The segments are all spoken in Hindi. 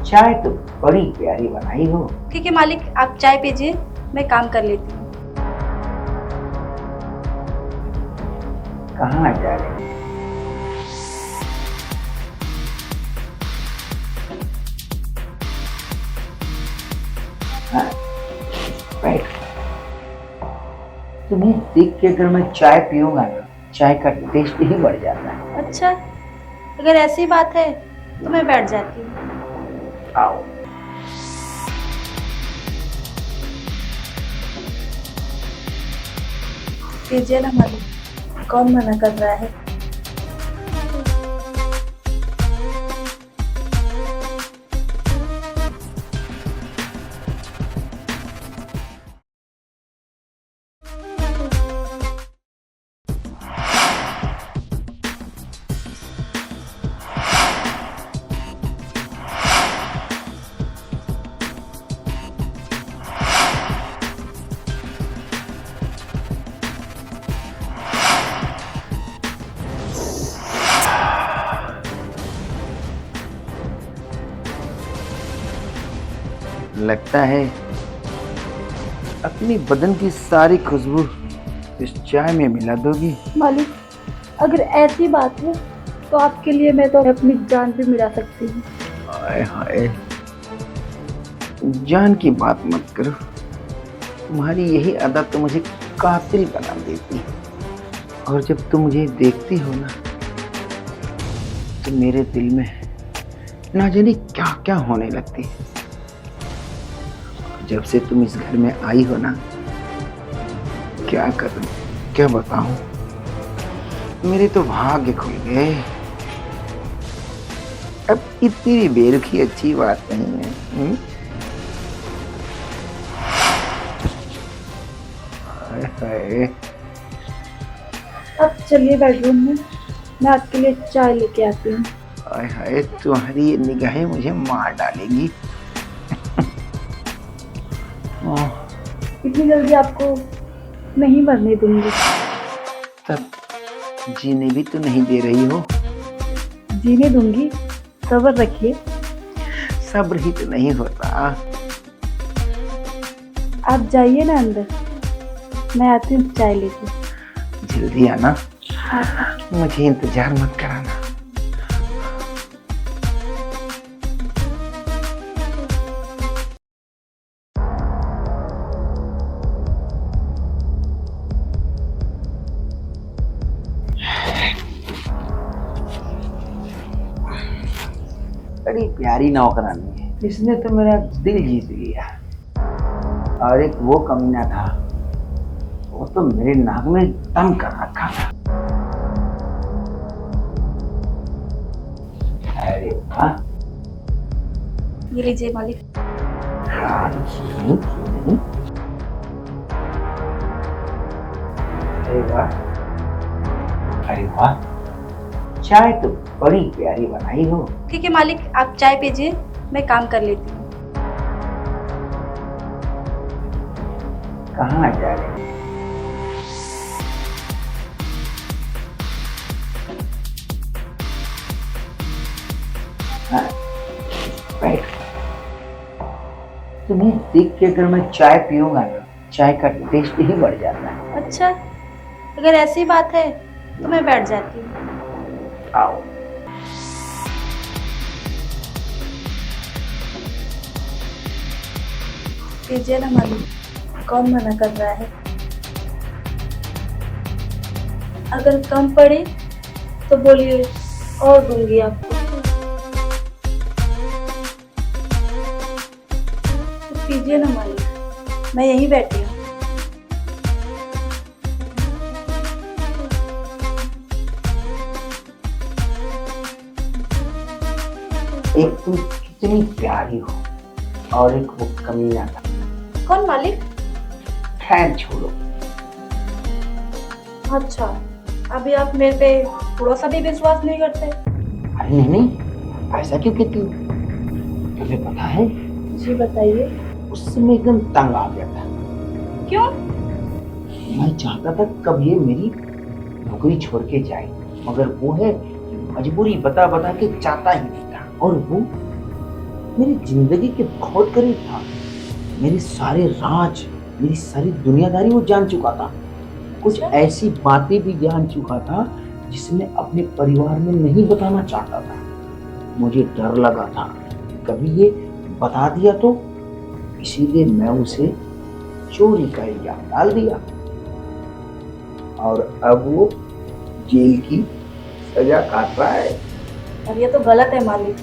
चाय तो बड़ी प्यारी बनाई हो। ठीक है मालिक, आप चाय पीजिए, मैं काम कर लेती हूँ। कहाँ जा रहे हो? हाँ, बैठ। तुम्हें देख के अगर मैं चाय पीऊंगा ना, चाय का टेस्ट ही बढ़ जाता है। अच्छा, अगर ऐसी बात है तो मैं बैठ जाती हूँ। आओ। पीजिए ना मालिक, कौन मना कर रहा है। लगता है अपनी बदन की सारी खुशबू इस चाय में मिला दोगी। मालिक, अगर ऐसी बात है तो आपके लिए मैं तो अपनी जान भी मिला सकती हूँ। हाय हाय, जान की बात मत करो। तुम्हारी यही आदत तो मुझे कातिल बना देती है। और जब तुम मुझे देखती हो ना, तो मेरे दिल में ना जाने क्या क्या होने लगती है। जब से तुम इस घर में आई हो ना, क्या करूं, क्या बताऊं, मेरे तो भाग्य खुल गए। अब इतनी भी बेरुखी अच्छी बात नहीं है। हाय हाय। अब चलिए बेडरूम में, मैं आपके लिए चाय लेके आती हूँ। हाय हाय, तुम्हारी ये निगाहें मुझे मार डालेंगी। इतनी जल्दी आपको नहीं मरने दूंगी। तब जीने भी तो नहीं दे रही हो। जीने दूंगी, सब्र रखिए। सब्र ही तो नहीं होता। आप जाइए ना अंदर, मैं आती हूँ चाय लेके। जल्दी आना, हाँ। मुझे इंतजार मत कराना। बड़ी प्यारी नौकरानी है, इसने तो मेरा दिल जीत लिया। और एक वो कमीना था, वो तो मेरे नाक में दम कर रखा था। अरे वाह। ये लीजिए मालिक। हाँ, अरे वाह, अरे वाह, चाय तो बड़ी प्यारी बनाई हो। ठीक है मालिक, आप चाय पीजिए, मैं काम कर लेती हूँ। कहाँ जा रहे हो? हाँ, बैठ। तुम्हें देख के अगर मैं चाय पीऊंगा ना, चाय का टेस्ट ही बढ़ जाता है। अच्छा, अगर ऐसी बात है तो मैं बैठ जाती हूँ। आओ। पीजिए ना मालिक, कौन मना कर रहा है। अगर कम पड़े तो बोलिए, और दूंगी आपको। तो पीजिए ना मालिक, मैं यहीं बैठी हूँ। एक तुम कितनी प्यारी हो, और एक वो कमीना था। कौन मालिक? खैर छोड़ो। अच्छा, अभी आप मेरे पे थोड़ा सा भी विश्वास नहीं करते। अरे नहीं नहीं, ऐसा क्यों कहती हो? तुम्हें पता है, जी बताइए। उस समय एकदम तंग आ गया था। क्यों? मैं चाहता था कब ये मेरी नौकरी छोड़ के जाए, मगर वो है मजबूरी बता बता के चाहता ही नहीं था। और वो मेरी जिंदगी के बहुत करीब था। मेरे सारे राज, मेरी सारी दुनियादारी वो जान चुका था। कुछ ऐसी बातें भी जान चुका था जिसे मैं अपने परिवार में नहीं बताना चाहता था। मुझे डर लगा था कि कभी ये बता दिया तो, इसीलिए मैं उसे चोरी का इल्जाम डाल दिया और अब वो जेल की सजा काट रहा है। और ये तो गलत है मालिक,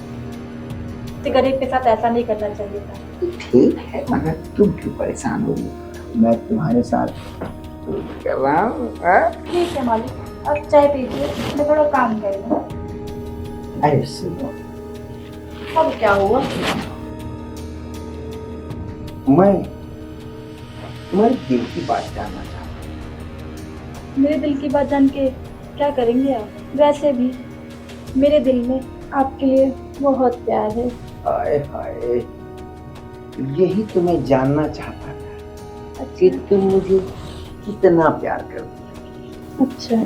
किसी गरीब के साथ ऐसा नहीं करना चाहिए था। ठीक है, मगर तुम क्यों परेशान हो रही हो? मैं तुम्हारे साथ कर रहा हूँ। ठीक है मालिक, अब चाय पीजिए, मैं थोड़ा काम कर रही हूँ। अरे सुनो, अब क्या हुआ? मैं तुम्हारे दिल की बात जानना चाहता हूँ। मेरे दिल की बात जान के क्या करेंगे आप? वैसे भी मेरे दिल में आपके लिए बहुत प्यार है। हाय हाय, यही तो मैं जानना चाहता था कि तुम मुझे कितना प्यार करती हो। अच्छा,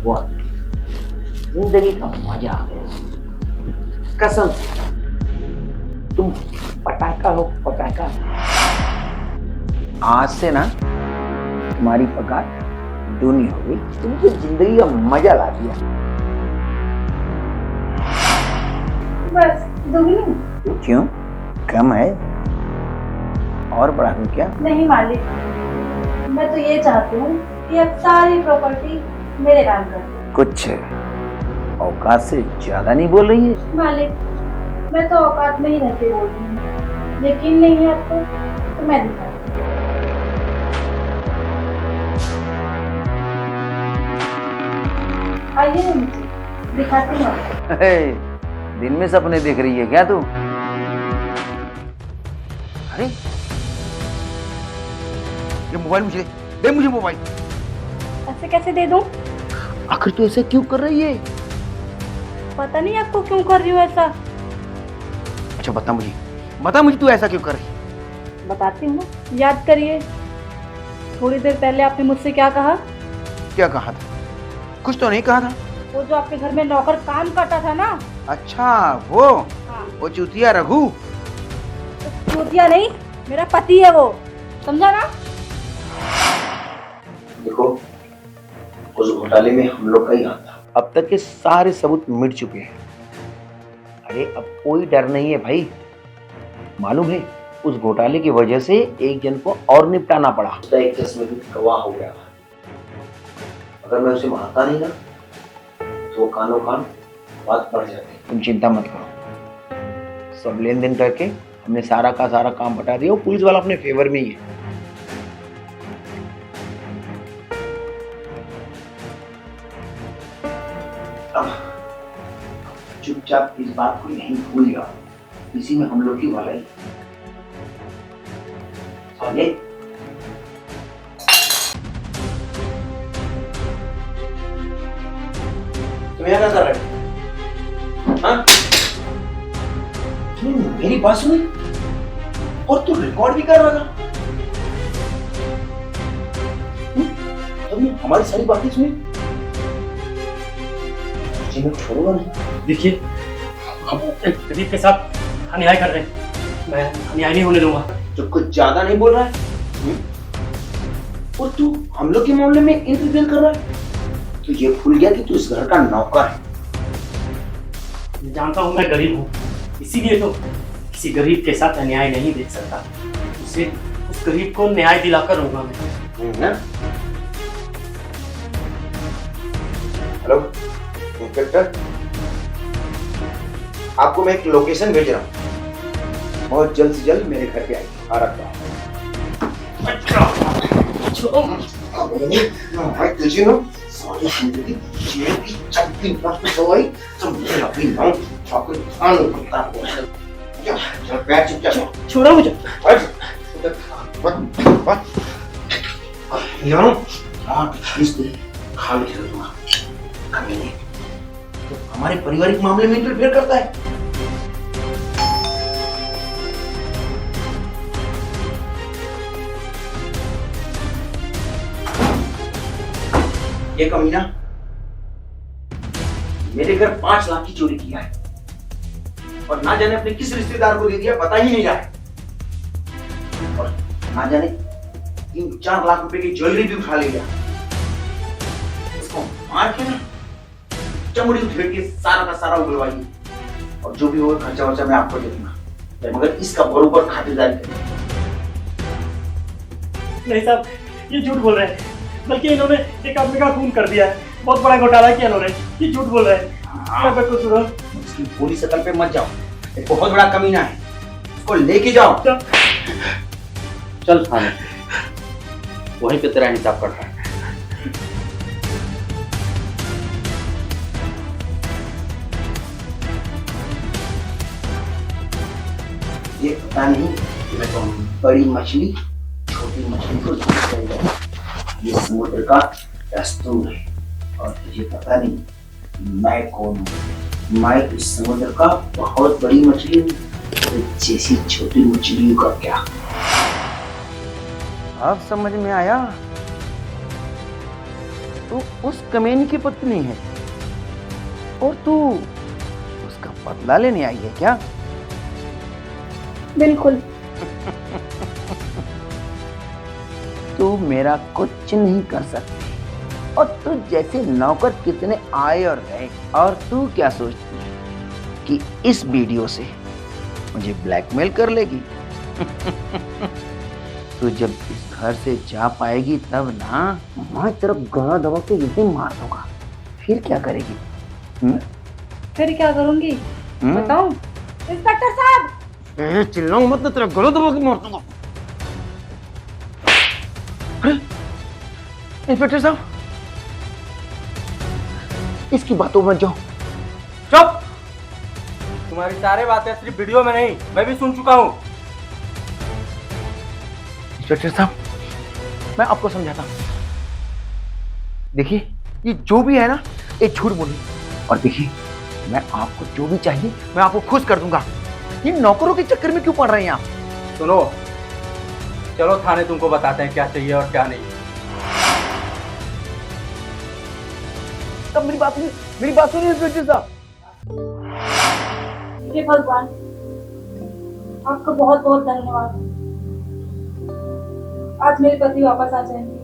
वाह, जिंदगी का मजा आ गया कसम से। तुम पटाखा हो, पटाखा। आज से ना तुम्हारी पगार दूनी हो गई। तुमको जिंदगी का मजा ला दिया। बस दोगुनी? क्यों, कम है? और बढ़ा दूं क्या? नहीं मालिक, मैं तो ये चाहती हूँ कि अब सारी प्रॉपर्टी मेरे नाम कर दो। कुछ औकात से ज्यादा नहीं बोल रही है? मालिक, मैं तो औकात में ही रहते बोल रही हूँ। यकीन नहीं है आपको तो मैं दिखाती हूँ। आइए मुझे दिखाती हूँ आपको। दिन में सपने देख रही है क्या तू? अरे ये मोबाइल मुझे दे, मुझे मोबाइल। ऐसे कैसे दे दूँ? आखिर तू ऐसा क्यों कर रही है? पता नहीं आपको क्यों कर रही हूँ ऐसा। अच्छा बता मुझे तू ऐसा क्यों कर रही है? बताती हूँ ना, याद करिए। थोड़ी देर पहले आपने मुझसे क्या कहा? क्या कहा था? कुछ तो नहीं कहा था। वो जो आपके घर में नौकर काम करता था ना। अच्छा वो? हाँ। वो चूतिया रघु? चूतिया नहीं, मेरा पति है वो, समझा ना? देखो, उस घोटाले में हम लोग का ही हाथ था। अब तक के सारे सबूत मिट चुके हैं। अरे अब कोई डर नहीं है भाई। मालूम है, उस घोटाले की वजह से एक जन को और निपटाना पड़ा। उसका एक केस में भी गवाह हो गया था। अगर मैं उसे मारता नहीं ना तो वो कानों कान बात बढ़ जाती। तुम चिंता मत करो, सब लेन देन करके हमने सारा का सारा काम बता दिया। पुलिस वाला अपने फेवर में ही है। अब चुपचाप इस बात को यहीं भूल जाओ, इसी में हम लोग की भलाई। समझे? तुम यहाँ क्या कर रहे हो? हाँ? तुमने मेरी बात सुनी और तू रिकॉर्ड भी कर रहा था। तुमने हमारी सारी बातें सुनी। मैं छोड़ूंगा नहीं। देखिए, हम एक गरीब के साथ अन्याय कर रहे हैं। मैं अन्याय नहीं होने दूंगा। तो कुछ ज्यादा नहीं बोल रहा है? और तू हम लोग के मामले में इंटरफेयर कर रहा है? तो ये भूल गया कि तू इस घर का नौकर है। मैं जानता हूँ मैं गरीब हूँ, इसीलिए तो किसी गरीब के साथ अन्याय नहीं देख सकता। उसे उस गरीब को न्याय दिलाकर रहूंगा मैं। हेलो इंस्पेक्टर, आपको मैं एक लोकेशन भेज रहा हूँ। बहुत जल्द से जल्द मेरे घर पे आइए। आ रहा हूँ। तुझे ना सारी जिंदगी जेल की चक्की में सोई तो मेरा भी नाम ठाकुर खान होता है। चल बैठ, चुपचाप छोड़ो मुझे। बैठ। खाली खेल दूंगा। कमीने, तो हमारे पारिवारिक मामले में इंटरफेयर करता है। ये कमीना मेरे घर 5 लाख की चोरी किया है और ना जाने अपने किस रिश्तेदार को दे दिया, पता ही नहीं रहा है। और ना जाने 3-4 लाख रुपए की ज्वेलरी भी उठा ले गया। इसको मार के ना चमड़ी उठेड़ के सारा का सारा उगलवाइए और जो भी होगा खर्चा वर्चा मैं आपको दे दूंगा, मगर इसका बरोबर खातिरदारी करिए। नहीं साहब, ये झूठ बोल रहे हैं, बल्कि इन्होंने एक आदमी का खून कर दिया है। बहुत बड़ा घोटाला किया इन्होंने। ये झूठ बोल रहे हैं। मैं कुछ इसकी पूरी शकल पे मत जाओ, एक बहुत बड़ा कमीना है, उसको लेके जाओ। चल थाने, वहीं पे तेरा हिसाब करता है। ये पता नहीं मैं तो बड़ी मछली छोटी मछली को जाएगा। ये समुद्र का दस्तूर है और तुझे पता नहीं मैं कौन हूँ। मैं इस समुद्र का बहुत बड़ी मछली हूँ, तो जैसी छोटी मछलियों का क्या। अब समझ में आया, तू उस कमीने की पत्नी है और तू उसका बदला लेने आई है क्या? बिल्कुल। तू मेरा कुछ नहीं कर सकती और तू जैसे नौकर कितने आए और गए, और तू क्या सोचती है कि इस वीडियो से मुझे ब्लैकमेल कर लेगी? तू जब इस घर से जा पाएगी तब ना मैं तेरा गला दबा के यूं मार दूंगा, फिर क्या करेगी? फिर क्या करूंगी बताऊं? इंस्पेक्टर साहब, चिल्लाऊं मत, तेरा गला दबा के मार दूंगा। इंस्पेक्टर साहब, इसकी बातों मत जाओ। चुप! तुम्हारी सारी बातें सिर्फ वीडियो में नहीं, मैं भी सुन चुका हूँ। इंस्पेक्टर साहब, मैं आपको समझाता हूँ। देखिए, ये जो भी है ना, ये झूठ बोली। और देखिए, मैं आपको जो भी चाहिए मैं आपको खुश कर दूंगा। ये नौकरों के चक्कर में क्यों पड़ रहे हैं आप? सुनो, चलो थाने तुमको बताते हैं क्या चाहिए और क्या नहीं। तब मेरी बात सुनिए इंस्पेक्टर साहब। हे भगवान, आपका बहुत बहुत धन्यवाद। आज मेरे पति वापस आ जाएंगे।